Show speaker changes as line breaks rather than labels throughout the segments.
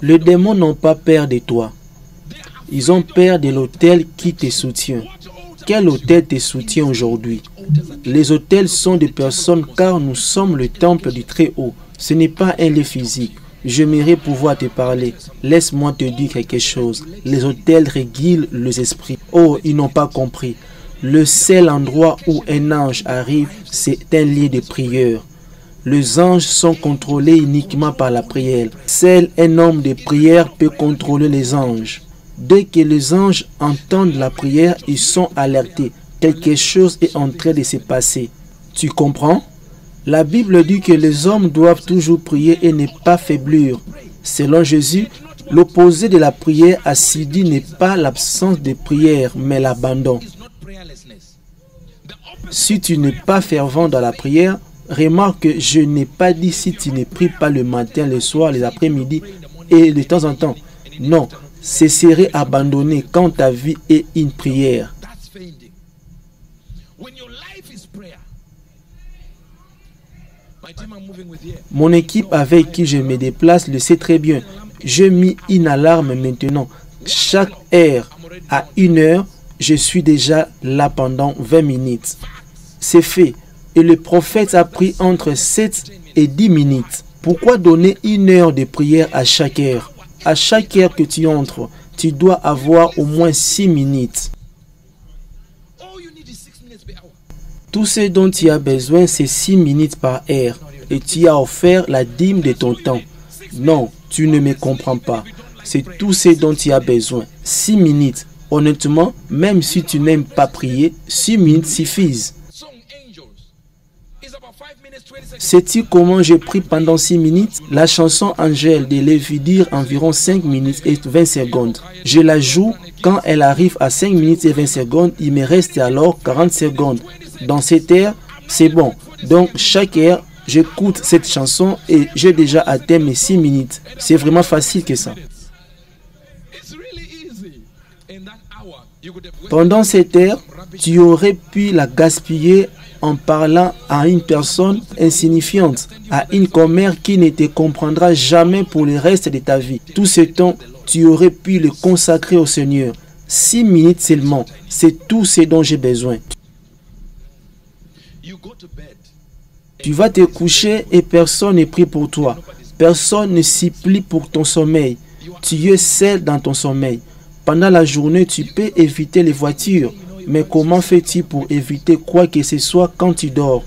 Les démons n'ont pas peur de toi. Ils ont peur de l'autel qui te soutient. Quel autel te soutient aujourd'hui? Les autels sont des personnes car nous sommes le temple du Très-Haut. Ce n'est pas un lieu physique. J'aimerais pouvoir te parler. Laisse-moi te dire quelque chose. Les autels régulent les esprits. Oh, ils n'ont pas compris. Le seul endroit où un ange arrive, c'est un lieu de prière. Les anges sont contrôlés uniquement par la prière. Seul un homme de prière peut contrôler les anges. Dès que les anges entendent la prière, ils sont alertés. Quelque chose est en train de se passer. Tu comprends? La Bible dit que les hommes doivent toujours prier et ne pas faiblir. Selon Jésus, l'opposé de la prière assidue n'est pas l'absence de prière, mais l'abandon. Si tu n'es pas fervent dans la prière, remarque que je n'ai pas dit si tu ne pries pas le matin, le soir, les après-midi et de temps en temps. Non, ce serait abandonné quand ta vie est une prière. Mon équipe avec qui je me déplace le sait très bien. J'ai mis une alarme maintenant. Chaque heure à 1 heure, je suis déjà là pendant 20 minutes. C'est fait. Et le prophète a pris entre 7 et 10 minutes. Pourquoi donner 1 heure de prière à chaque heure? À chaque heure que tu entres, tu dois avoir au moins 6 minutes. Tout ce dont tu as besoin, c'est 6 minutes par heure. Et tu as offert la dîme de ton temps. Non, tu ne me comprends pas. C'est tout ce dont tu as besoin. 6 minutes. Honnêtement, même si tu n'aimes pas prier, 6 minutes suffisent. Sais-tu comment je prie pendant 6 minutes? La chanson Angèle de Lévi dure environ 5 minutes et 20 secondes. Je la joue quand elle arrive à 5 minutes et 20 secondes. Il me reste alors 40 secondes. Dans cette heure, c'est bon. Donc, chaque heure, j'écoute cette chanson et j'ai déjà atteint mes 6 minutes. C'est vraiment facile que ça. Pendant cette heure, tu aurais pu la gaspiller en parlant à une personne insignifiante, à une commère qui ne te comprendra jamais pour le reste de ta vie. Tout ce temps, tu aurais pu le consacrer au Seigneur. 6 minutes seulement, c'est tout ce dont j'ai besoin. Tu vas te coucher et personne ne prie pour toi. Personne ne supplie pour ton sommeil. Tu es seul dans ton sommeil. Pendant la journée, tu peux éviter les voitures. Mais comment fais-tu pour éviter quoi que ce soit quand tu dors?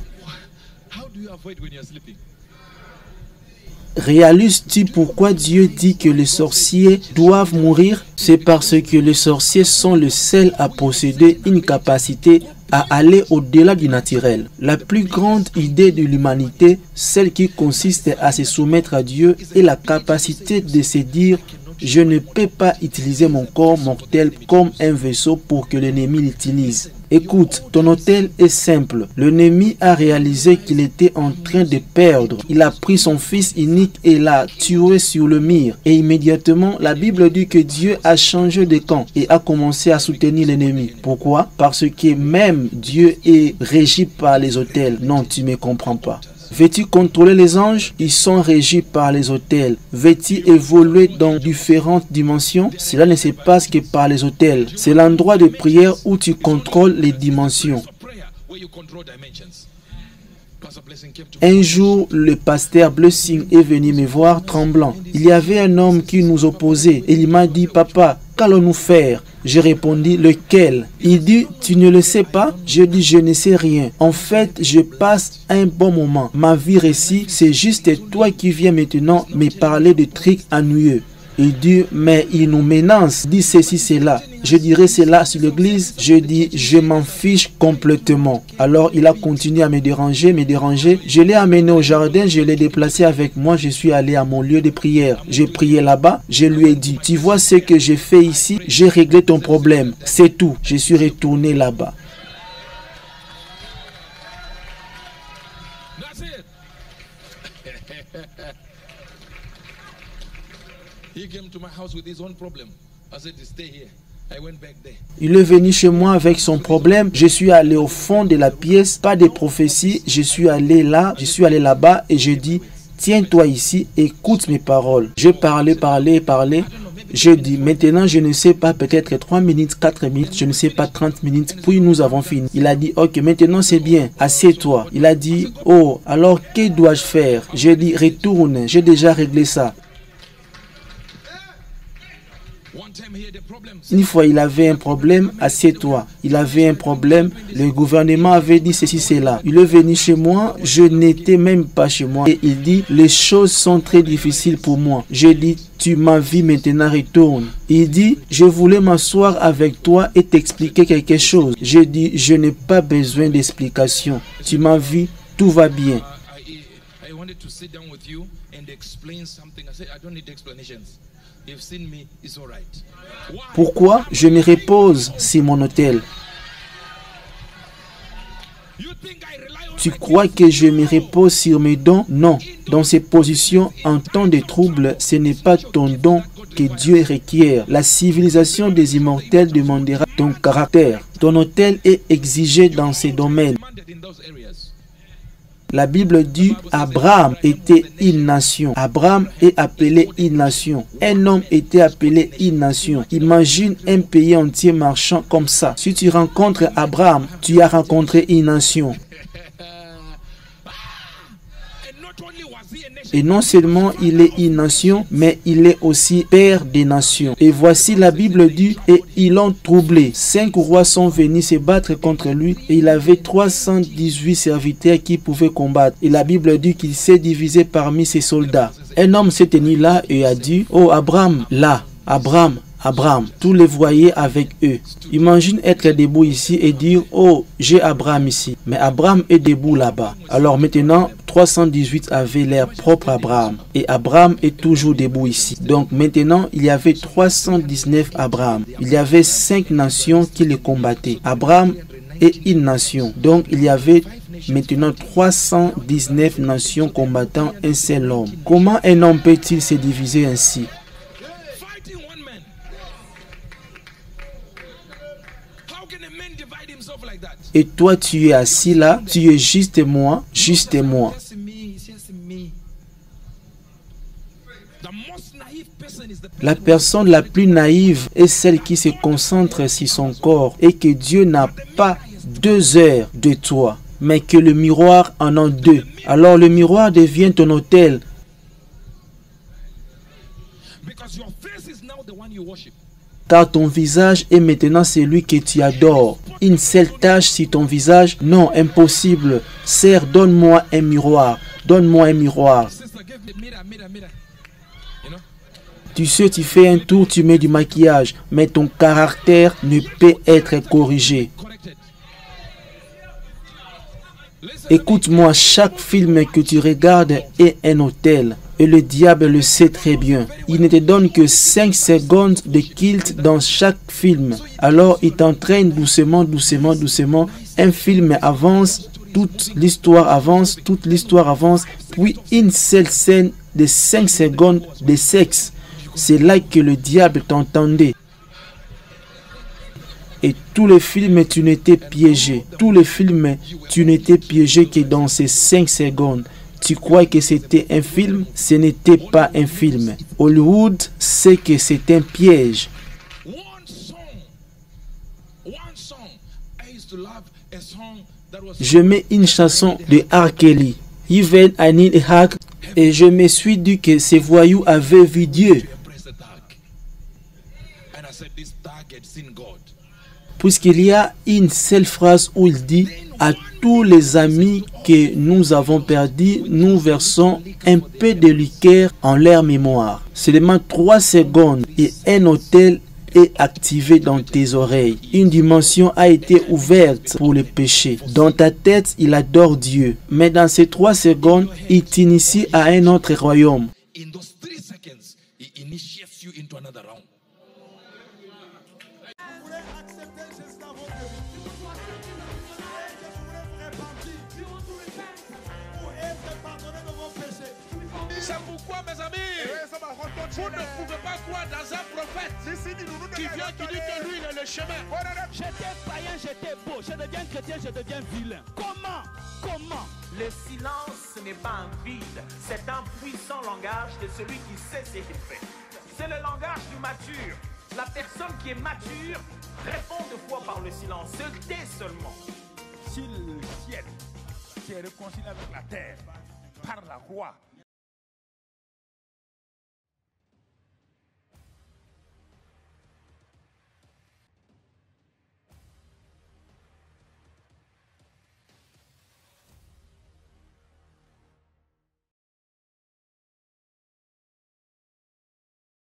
Réalises-tu pourquoi Dieu dit que les sorciers doivent mourir? C'est parce que les sorciers sont les seuls à posséder une capacité à aller au-delà du naturel. La plus grande idée de l'humanité, celle qui consiste à se soumettre à Dieu, est la capacité de se dire « Je ne peux pas utiliser mon corps mortel comme un vaisseau pour que l'ennemi l'utilise. » Écoute, ton hôtel est simple. L'ennemi a réalisé qu'il était en train de perdre. Il a pris son fils unique et l'a tué sur le mur. Et immédiatement, la Bible dit que Dieu a changé de camp et a commencé à soutenir l'ennemi. Pourquoi? Parce que même Dieu est régi par les autels. Non, tu ne me comprends pas. Veux-tu contrôler les anges? Ils sont régis par les autels. Veux-tu évoluer dans différentes dimensions? Cela ne se passe que par les autels. C'est l'endroit de prière où tu contrôles les dimensions. Un jour, le pasteur Blessing est venu me voir tremblant. Il y avait un homme qui nous opposait et il m'a dit « Papa, qu'allons-nous faire ?» J'ai répondu « Lequel ?» Il dit « Tu ne le sais pas ?» Je dis « Je ne sais rien. En fait, je passe un bon moment. Ma vie réussie, c'est juste toi qui viens maintenant me parler de trucs ennuyeux. » Il dit « Mais il nous menace. Dit ceci, cela. » Je dirais cela sur l'église. Je dis « Je m'en fiche complètement. » Alors il a continué à me déranger. Je l'ai amené au jardin, je l'ai déplacé avec moi. Je suis allé à mon lieu de prière. J'ai prié là-bas. Je lui ai dit « Tu vois ce que j'ai fait ici? J'ai réglé ton problème. C'est tout. » Je suis retourné là-bas. Il est venu chez moi avec son problème. Je suis allé au fond de la pièce, pas de prophétie. Je suis allé là-bas et je dis, tiens-toi ici, écoute mes paroles. Je parlais. Je dis, maintenant, je ne sais pas, peut-être 3 minutes, 4 minutes, je ne sais pas, 30 minutes, puis nous avons fini. Il a dit, ok, maintenant c'est bien, assieds-toi. Il a dit, oh, alors que dois-je faire? J'ai dit, retourne, j'ai déjà réglé ça. Une fois, il avait un problème, assieds-toi. Il avait un problème, le gouvernement avait dit ceci, cela. Il est venu chez moi, je n'étais même pas chez moi. Et il dit, les choses sont très difficiles pour moi. J'ai dit, tu m'as vu, maintenant retourne. Il dit, je voulais m'asseoir avec toi et t'expliquer quelque chose. J'ai dit, je n'ai pas besoin d'explication. Tu m'as vu, tout va bien. Pourquoi je me repose sur mon hôtel? Tu crois que je me repose sur mes dons? Non. Dans ces positions, en temps de trouble, ce n'est pas ton don que Dieu requiert. La civilisation des immortels demandera ton caractère. Ton hôtel est exigé dans ces domaines. La Bible dit Abraham était une nation. Abraham est appelé une nation. Un homme était appelé une nation. Imagine un pays entier marchant comme ça. Si tu rencontres Abraham, tu as rencontré une nation. Et non seulement il est une nation, mais il est aussi père des nations. Et voici la Bible dit, et ils l'ont troublé. 5 rois sont venus se battre contre lui, et il avait 318 serviteurs qui pouvaient combattre. Et la Bible dit qu'il s'est divisé parmi ses soldats. Un homme s'est tenu là et a dit, oh Abraham, là, Abraham. Tous les voyaient avec eux. Imagine être debout ici et dire, oh, j'ai Abraham ici. Mais Abraham est debout là-bas. Alors maintenant, 318 avaient leur propre Abraham. Et Abraham est toujours debout ici. Donc maintenant, il y avait 319 Abraham. Il y avait 5 nations qui les combattaient. Abraham est une nation. Donc il y avait maintenant 319 nations combattant un seul homme. Comment un homme peut-il se diviser ainsi? Et toi, tu es assis là, tu es juste moi, juste moi. La personne la plus naïve est celle qui se concentre sur son corps et que Dieu n'a pas 2 heures de toi, mais que le miroir en a 2. Alors le miroir devient ton autel. Car ton visage est maintenant celui que tu adores. Une seule tache sur ton visage? Non, impossible. Sœur, donne-moi un miroir. Donne-moi un miroir. Tu sais, tu fais un tour, tu mets du maquillage, mais ton caractère ne peut être corrigé. Écoute-moi, chaque film que tu regardes est un hôtel. Et le diable le sait très bien. Il ne te donne que 5 secondes de kilt dans chaque film. Alors il t'entraîne doucement. Un film avance, toute l'histoire avance, puis une seule scène de 5 secondes de sexe. C'est là que le diable t'entendait. Et tous les films, tu n'étais piégé. Tous les films, tu n'étais piégé que dans ces 5 secondes. Tu crois que c'était un film? Ce n'était pas un film. Hollywood sait que c'est un piège. Je mets une chanson de R. Kelly, Even I Need a Hug, et je me suis dit que ces voyous avaient vu Dieu. Puisqu'il y a une seule phrase où il dit à tous les amis que nous avons perdus, nous versons un peu de liqueur en leur mémoire. Seulement 3 secondes et un hôtel est activé dans tes oreilles. Une dimension a été ouverte pour le péché. Dans ta tête, il adore Dieu. Mais dans ces 3 secondes, il t'initie à un autre royaume.
C'est pourquoi, mes amis, vous ne pouvez pas croire dans un prophète qui vient, qui dit que lui, il est le chemin.
J'étais païen, j'étais beau. Je deviens chrétien, je deviens vilain. Comment? Comment?
Le silence n'est pas un vide, c'est un puissant langage de celui qui sait ce qu'il fait. C'est le langage du mature. La personne qui est mature répond de fois par le silence, se tait seulement.
Si le ciel s'est réconcilié avec la terre par la croix,